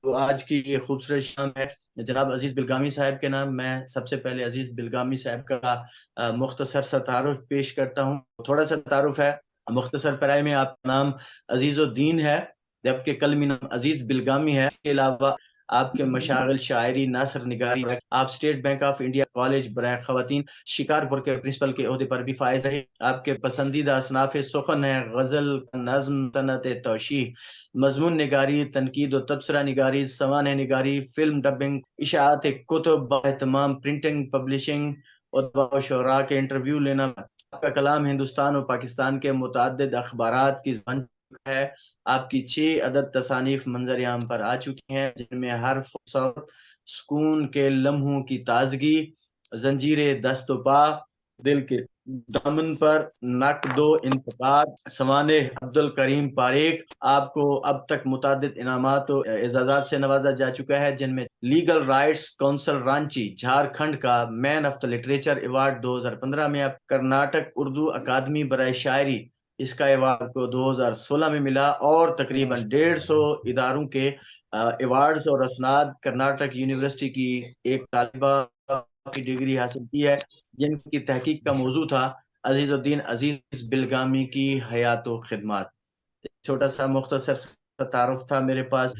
تو آج کی یہ خوبصورت شام ہے جناب عزیز بلگامی صاحب کے نام. میں سب سے پہلے عزیز بلگامی صاحب کا مختصر سا تعارف پیش کرتا ہوں. تھوڑا سا تعارف ہے. مختصر پرائے میں آپ کا نام عزیز الدین ہے، جبکہ کلمی نام عزیز بلگامی ہے. اس کے علاوہ آپ کے مشاغل شاعری، نثر نگاری. آپ state bank of India college برائے خواتین شکارپور کے پرنسپل کے عہدے پر بھی فائز رہے. آپ کے پسندیدہ اصناف سخن ہیں غزل، نظم، صنعت توشیح، مضمون نگاری، تنقید و تبصرہ نگاری، سوانح نگاری، فلم ڈبنگ، اشاعت کتب، اہتمام پرنٹنگ، پبلشنگ اور شعراء کے انٹرویو لینا. آپ کا کلام ہندوستان اور پاکستان کے متعدد اخبارات کی زبان ہے. آپ کی 6 عدد تصانیف منظر عام پر آ چکی ہیں، جن میں حرف، صوت، سکون کے لمحوں کی تازگی، زنجیر دست و پا، دل کے دامن پر، نقد و انتقاد، سوانح عبد الکریم پاریک. آپ کو اب تک متعدد انعامات و اعزازات سے نوازا جا چکا ہے، جن میں legal rights council Ranchi Jharkhand کا مین آف دا لٹریچر ایوارڈ 2015 میں، اب کرناٹک اردو اکادمی برائے شاعری، اس کا ایوارڈ کو 2016 میں ملا، اور تقریباً 150 اداروں کے ایوارڈز اور اسناد، کرناٹک یونیورسٹی کی ایک طالبہ کی ڈگری حاصل کی ہے، جن کی تحقیق کا موضوع تھا عزیز الدین عزیز بلگامی کی حیات و خدمات. چھوٹا سا مختصر سا تعارف تھا میرے پاس.